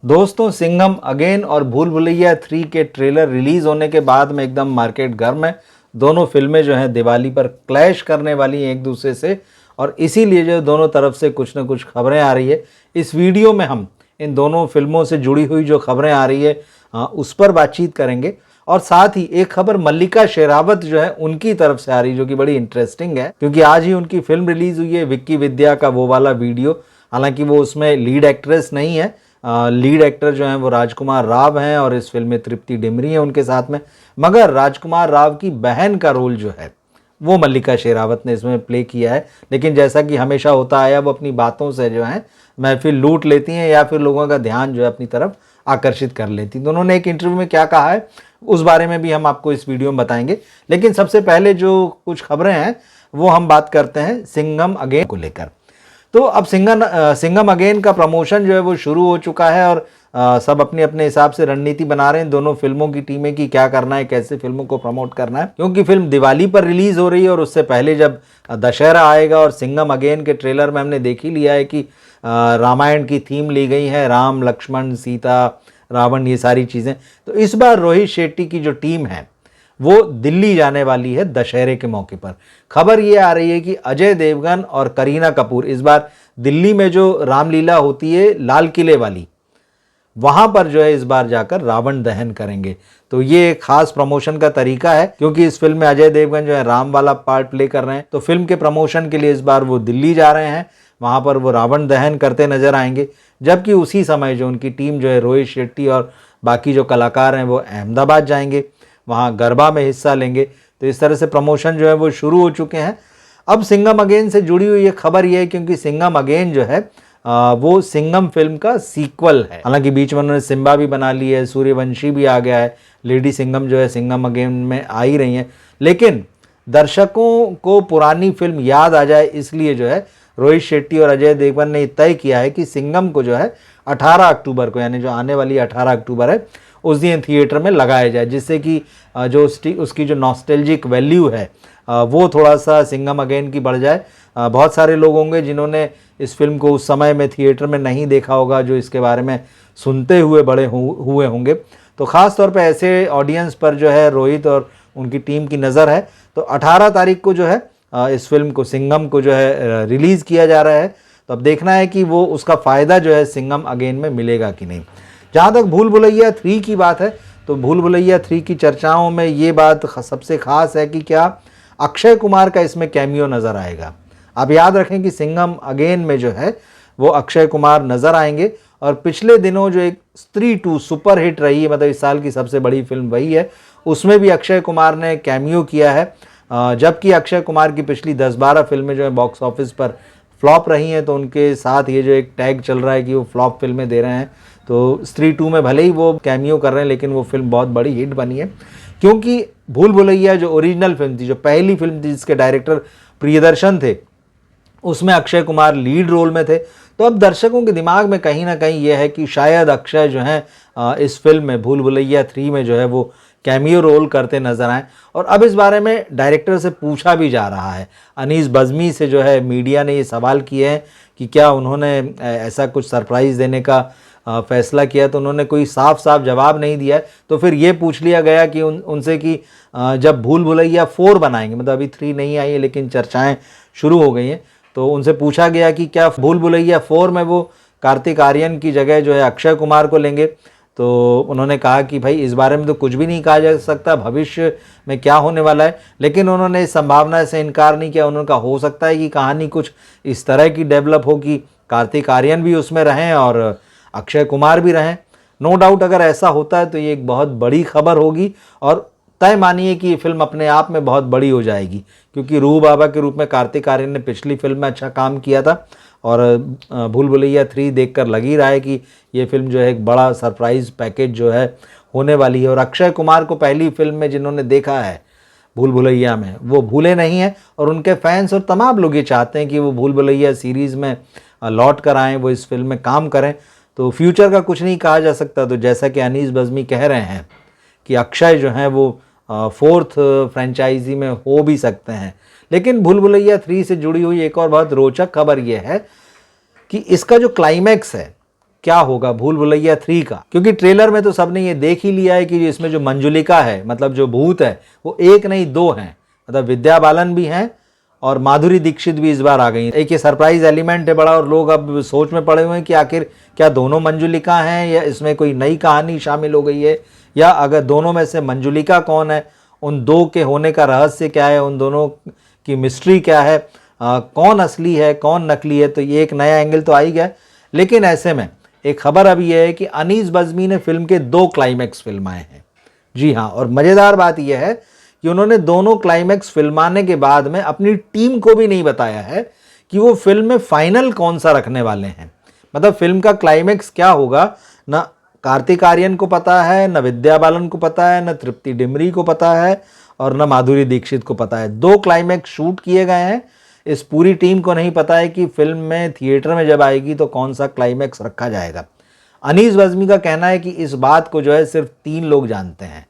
दोस्तों, सिंघम अगेन और भूल भुलैया 3 के ट्रेलर रिलीज होने के बाद में एकदम मार्केट गर्म है। दोनों फिल्में जो हैं दिवाली पर क्लैश करने वाली हैं एक दूसरे से, और इसीलिए जो दोनों तरफ से कुछ ना कुछ खबरें आ रही है। इस वीडियो में हम इन दोनों फिल्मों से जुड़ी हुई जो खबरें आ रही है उस पर बातचीत करेंगे, और साथ ही एक खबर मल्लिका शेरावत जो है उनकी तरफ से आ रही है जो कि बड़ी इंटरेस्टिंग है, क्योंकि आज ही उनकी फिल्म रिलीज हुई है विक्की विद्या का वो वाला वीडियो। हालांकि वो उसमें लीड एक्ट्रेस नहीं है, लीड एक्टर जो हैं वो राजकुमार राव हैं और इस फिल्म में तृप्ति डिमरी है उनके साथ में, मगर राजकुमार राव की बहन का रोल जो है वो मल्लिका शेरावत ने इसमें प्ले किया है। लेकिन जैसा कि हमेशा होता आया, वो अपनी बातों से जो है महफिल लूट लेती हैं या फिर लोगों का ध्यान जो है अपनी तरफ आकर्षित कर लेती। तो उन्होंने एक इंटरव्यू में क्या कहा है उस बारे में भी हम आपको इस वीडियो में बताएंगे। लेकिन सबसे पहले जो कुछ खबरें हैं वो हम बात करते हैं सिंघम अगेन को लेकर। तो अब सिंघम अगेन का प्रमोशन जो है वो शुरू हो चुका है, और सब अपने अपने हिसाब से रणनीति बना रहे हैं दोनों फिल्मों की टीमें की क्या करना है, कैसे फिल्मों को प्रमोट करना है, क्योंकि फिल्म दिवाली पर रिलीज हो रही है और उससे पहले जब दशहरा आएगा। और सिंघम अगेन के ट्रेलर में हमने देख ही लिया है कि रामायण की थीम ली गई है, राम लक्ष्मण सीता रावण ये सारी चीज़ें। तो इस बार रोहित शेट्टी की जो टीम है वो दिल्ली जाने वाली है दशहरे के मौके पर। खबर ये आ रही है कि अजय देवगन और करीना कपूर इस बार दिल्ली में जो रामलीला होती है लाल किले वाली, वहां पर जो है इस बार जाकर रावण दहन करेंगे। तो ये खास प्रमोशन का तरीका है, क्योंकि इस फिल्म में अजय देवगन जो है राम वाला पार्ट प्ले कर रहे हैं। तो फिल्म के प्रमोशन के लिए इस बार वो दिल्ली जा रहे हैं, वहां पर वो रावण दहन करते नजर आएंगे। जबकि उसी समय जो उनकी टीम जो है रोहित शेट्टी और बाकी जो कलाकार हैं वो अहमदाबाद जाएंगे, वहाँ गरबा में हिस्सा लेंगे। तो इस तरह से प्रमोशन जो है वो शुरू हो चुके हैं। अब सिंघम अगेन से जुड़ी हुई ये खबर ये है क्योंकि सिंघम अगेन जो है वो सिंघम फिल्म का सीक्वल है। हालांकि बीच में उन्होंने सिम्बा भी बना ली है, सूर्यवंशी भी आ गया है, लेडी सिंघम जो है सिंघम अगेन में आ ही रही हैं। लेकिन दर्शकों को पुरानी फिल्म याद आ जाए इसलिए जो है रोहित शेट्टी और अजय देवगन ने तय किया है कि सिंघम को जो है 18 अक्टूबर को, यानी जो आने वाली 18 अक्टूबर है, उस दिन थिएटर में लगाया जाए, जिससे कि जो उसकी जो नॉस्टैल्जिक वैल्यू है वो थोड़ा सा सिंघम अगेन की बढ़ जाए। बहुत सारे लोग होंगे जिन्होंने इस फिल्म को उस समय में थिएटर में नहीं देखा होगा, जो इसके बारे में सुनते हुए बड़े हुए होंगे। तो ख़ास तौर पे ऐसे ऑडियंस पर जो है रोहित और उनकी टीम की नज़र है। तो 18 तारीख को जो है इस फिल्म को सिंघम को जो है रिलीज़ किया जा रहा है। तो अब देखना है कि वो उसका फ़ायदा जो है सिंघम अगेन में मिलेगा कि नहीं। जहाँ तक भूल भुलैया 3 की बात है, तो भूल भुलैया 3 की चर्चाओं में ये बात सबसे ख़ास है कि क्या अक्षय कुमार का इसमें कैमियो नज़र आएगा। आप याद रखें कि सिंघम अगेन में जो है वो अक्षय कुमार नज़र आएंगे, और पिछले दिनों जो एक स्त्री 2 सुपर हिट रही है, मतलब इस साल की सबसे बड़ी फिल्म वही है, उसमें भी अक्षय कुमार ने कैमियो किया है। जबकि अक्षय कुमार की पिछली 10-12 फिल्में जो है बॉक्स ऑफिस पर फ्लॉप रही हैं, तो उनके साथ ये जो एक टैग चल रहा है कि वो फ्लॉप फिल्में दे रहे हैं। तो स्त्री 2 में भले ही वो कैमियो कर रहे हैं, लेकिन वो फिल्म बहुत बड़ी हिट बनी है, क्योंकि भूल भुलैया जो ओरिजिनल फिल्म थी, जो पहली फिल्म थी जिसके डायरेक्टर प्रियदर्शन थे, उसमें अक्षय कुमार लीड रोल में थे। तो अब दर्शकों के दिमाग में कहीं ना कहीं ये है कि शायद अक्षय जो हैं इस फिल्म में भूल भुलैया 3 में जो है वो कैमियो रोल करते नजर आए। और अब इस बारे में डायरेक्टर से पूछा भी जा रहा है। अनीस बज़मी से जो है मीडिया ने ये सवाल किए हैं कि क्या उन्होंने ऐसा कुछ सरप्राइज़ देने का फैसला किया, तो उन्होंने कोई साफ साफ जवाब नहीं दिया है। तो फिर ये पूछ लिया गया कि उनसे कि जब भूल भुलैया 4 बनाएंगे, मतलब अभी 3 नहीं आई है लेकिन चर्चाएँ शुरू हो गई हैं, तो उनसे पूछा गया कि क्या भूल भुलैया 4 में वो कार्तिक आर्यन की जगह जो है अक्षय कुमार को लेंगे। तो उन्होंने कहा कि भाई इस बारे में तो कुछ भी नहीं कहा जा सकता, भविष्य में क्या होने वाला है। लेकिन उन्होंने इस संभावना से इनकार नहीं किया। उन्होंने कहा हो सकता है कि कहानी कुछ इस तरह की डेवलप हो कि कार्तिक आर्यन भी उसमें रहें और अक्षय कुमार भी रहें। नो डाउट अगर ऐसा होता है तो ये एक बहुत बड़ी खबर होगी, और तय मानिए कि ये फिल्म अपने आप में बहुत बड़ी हो जाएगी, क्योंकि रूह बाबा के रूप में कार्तिक आर्यन ने पिछली फिल्म में अच्छा काम किया था, और भूल भुलैया 3 देखकर लग ही रहा है कि ये फिल्म जो है एक बड़ा सरप्राइज़ पैकेज जो है होने वाली है। और अक्षय कुमार को पहली फिल्म में जिन्होंने देखा है भूल भुलैया में, वो भूले नहीं हैं, और उनके फैंस और तमाम लोग ये चाहते हैं कि वो भूल भुलैया सीरीज़ में लौट कर आएँ, वो इस फिल्म में काम करें। तो फ्यूचर का कुछ नहीं कहा जा सकता। तो जैसा कि अनीस बज़मी कह रहे हैं कि अक्षय जो हैं वो 4th फ्रेंचाइजी में हो भी सकते हैं। लेकिन भूल भुलैया 3 से जुड़ी हुई एक और बहुत रोचक खबर यह है कि इसका जो क्लाइमैक्स है क्या होगा भूल भुलैया 3 का, क्योंकि ट्रेलर में तो सबने ये देख ही लिया है कि इसमें जो मंजुलिका है, मतलब जो भूत है, वो एक नहीं दो हैं। मतलब विद्या बालन भी हैं और माधुरी दीक्षित भी इस बार आ गई। एक ये सरप्राइज एलिमेंट है बड़ा, और लोग अब सोच में पड़े हुए हैं कि आखिर क्या दोनों मंजुलिका हैं या इसमें कोई नई कहानी शामिल हो गई है, या अगर दोनों में से मंजुलिका कौन है, उन दो के होने का रहस्य क्या है, उन दोनों की मिस्ट्री क्या है, कौन असली है कौन नकली है। तो ये एक नया एंगल तो आ ही गया। लेकिन ऐसे में एक खबर अभी है कि अनीस बज़्मी ने फिल्म के 2 क्लाइमैक्स फिल्माए हैं। जी हाँ, और मज़ेदार बात यह है कि उन्होंने दोनों क्लाइमैक्स फिल्माने के बाद में अपनी टीम को भी नहीं बताया है कि वो फिल्म में फाइनल कौन सा रखने वाले हैं। मतलब फिल्म का क्लाइमैक्स क्या होगा ना कार्तिक आर्यन को पता है, न विद्या बालन को पता है, न तृप्ति डिमरी को पता है, और न माधुरी दीक्षित को पता है। 2 क्लाइमैक्स शूट किए गए हैं। इस पूरी टीम को नहीं पता है कि फिल्म में थिएटर में जब आएगी तो कौन सा क्लाइमैक्स रखा जाएगा। अनीस बज़्मी का कहना है कि इस बात को जो है सिर्फ 3 लोग जानते हैं,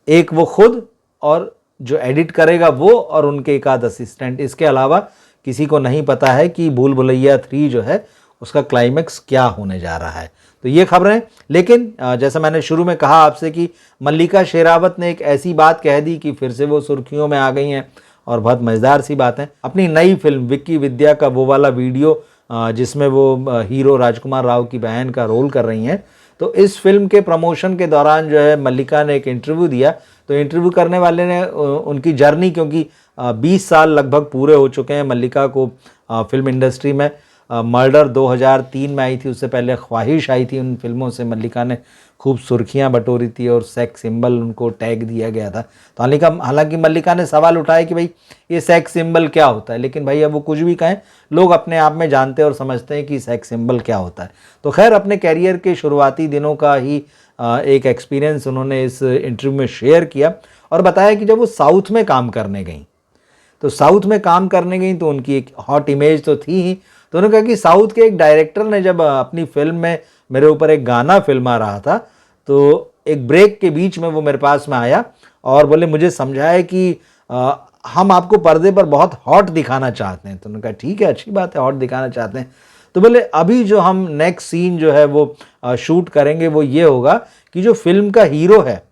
एक वो खुद, और जो एडिट करेगा वो, और उनके एक आध असिस्टेंट। इसके अलावा किसी को नहीं पता है कि भूल भुलैया 3 जो है उसका क्लाइमैक्स क्या होने जा रहा है। तो ये खबरें। लेकिन जैसा मैंने शुरू में कहा आपसे कि मल्लिका शेरावत ने एक ऐसी बात कह दी कि फिर से वो सुर्खियों में आ गई हैं, और बहुत मज़ेदार सी बात है। अपनी नई फिल्म विक्की विद्या का वो वाला वीडियो जिसमें वो हीरो राजकुमार राव की बहन का रोल कर रही हैं, तो इस फिल्म के प्रमोशन के दौरान जो है मल्लिका ने एक इंटरव्यू दिया। तो इंटरव्यू करने वाले ने उनकी जर्नी, क्योंकि 20 साल लगभग पूरे हो चुके हैं मल्लिका को फिल्म इंडस्ट्री में। मर्डर 2003 में आई थी, उससे पहले ख्वाहिश आई थी। उन फिल्मों से मल्लिका ने खूब सुर्खियां बटोरी थी और सेक्स सिंबल उनको टैग दिया गया था। तो हालांकि मल्लिका ने सवाल उठाया कि भाई ये सेक्स सिंबल क्या होता है, लेकिन भाई अब वो कुछ भी कहें, लोग अपने आप में जानते और समझते हैं कि सेक्स सिंबल क्या होता है। तो खैर, अपने कैरियर के शुरुआती दिनों का ही एक एक्सपीरियंस उन्होंने इस इंटरव्यू में शेयर किया, और बताया कि जब वो साउथ में काम करने गई, तो साउथ में काम करने गई तो उनकी एक हॉट इमेज तो थी ही। तो उन्होंने कहा कि साउथ के एक डायरेक्टर ने जब अपनी फिल्म में मेरे ऊपर एक गाना फिल्मा रहा था, तो एक ब्रेक के बीच में वो मेरे पास में आया और बोले मुझे समझाया कि हम आपको पर्दे पर बहुत हॉट दिखाना चाहते हैं। तो उन्होंने कहा ठीक है, अच्छी बात है, हॉट दिखाना चाहते हैं। तो बोले अभी जो हम नेक्स्ट सीन जो है वो शूट करेंगे वो ये होगा कि जो फिल्म का हीरो है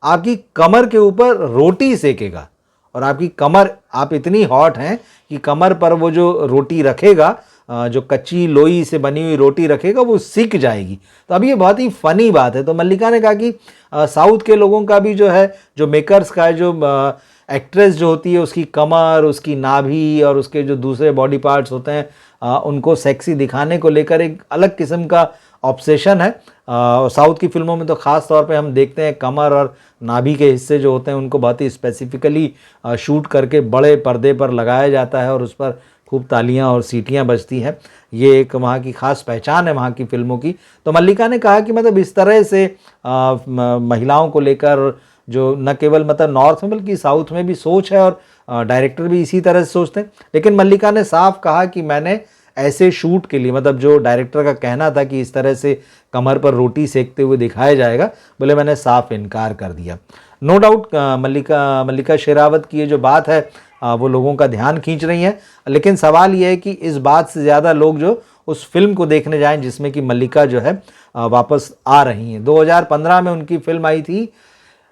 आपकी कमर के ऊपर रोटी सेकेगा, और आपकी कमर, आप इतनी हॉट हैं कि कमर पर वो जो रोटी रखेगा, जो कच्ची लोई से बनी हुई रोटी रखेगा, वो सिक जाएगी। तो अब ये बहुत ही फ़नी बात है। तो मल्लिका ने कहा कि साउथ के लोगों का भी जो है, जो मेकर्स का है, जो एक्ट्रेस जो होती है उसकी कमर, उसकी नाभि और उसके जो दूसरे बॉडी पार्ट्स होते हैं उनको सेक्सी दिखाने को लेकर एक अलग किस्म का ऑब्सेशन है। साउथ की फिल्मों में तो ख़ास तौर पे हम देखते हैं कमर और नाभि के हिस्से जो होते हैं उनको बहुत ही स्पेसिफिकली शूट करके बड़े पर्दे पर लगाया जाता है और उस पर खूब तालियां और सीटियां बजती हैं। ये एक वहाँ की ख़ास पहचान है वहाँ की फिल्मों की। तो मल्लिका ने कहा कि मतलब इस तरह से महिलाओं को लेकर जो न केवल मतलब नॉर्थ में बल्कि साउथ में भी सोच है, और डायरेक्टर भी इसी तरह से सोचते हैं। लेकिन मल्लिका ने साफ कहा कि मैंने ऐसे शूट के लिए, मतलब जो डायरेक्टर का कहना था कि इस तरह से कमर पर रोटी सेकते हुए दिखाया जाएगा, बोले मैंने साफ इनकार कर दिया। नो डाउट मल्लिका शेरावत की ये जो बात है वो लोगों का ध्यान खींच रही है। लेकिन सवाल ये है कि इस बात से ज़्यादा लोग जो उस फिल्म को देखने जाएं जिसमें कि मल्लिका जो है वापस आ रही हैं। 2015 में उनकी फिल्म आई थी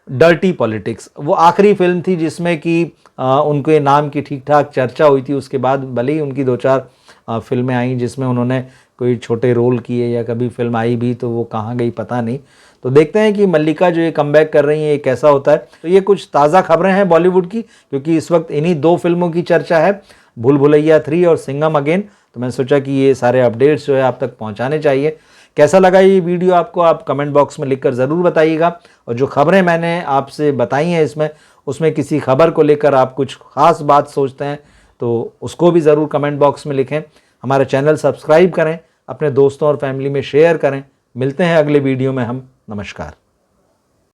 डर्टी पॉलिटिक्स। वो आखिरी फिल्म थी जिसमें कि उनके नाम की ठीक ठाक चर्चा हुई थी। उसके बाद भले ही उनकी 2-4 फिल्में आई जिसमें उन्होंने कोई छोटे रोल किए, या कभी फिल्म आई भी तो वो कहाँ गई पता नहीं। तो देखते हैं कि मल्लिका जो ये कमबैक कर रही है ये कैसा होता है। तो ये कुछ ताज़ा खबरें हैं बॉलीवुड की, क्योंकि इस वक्त इन्हीं 2 फिल्मों की चर्चा है, भूल भुलैया 3 और सिंघम अगेन। तो मैंने सोचा कि ये सारे अपडेट्स जो है आप तक पहुँचाने चाहिए। कैसा लगा ये वीडियो आपको, आप कमेंट बॉक्स में लिखकर ज़रूर बताइएगा। और जो खबरें मैंने आपसे बताई हैं उसमें किसी खबर को लेकर आप कुछ ख़ास बात सोचते हैं तो उसको भी ज़रूर कमेंट बॉक्स में लिखें। हमारा चैनल सब्सक्राइब करें, अपने दोस्तों और फैमिली में शेयर करें। मिलते हैं अगले वीडियो में हम। नमस्कार।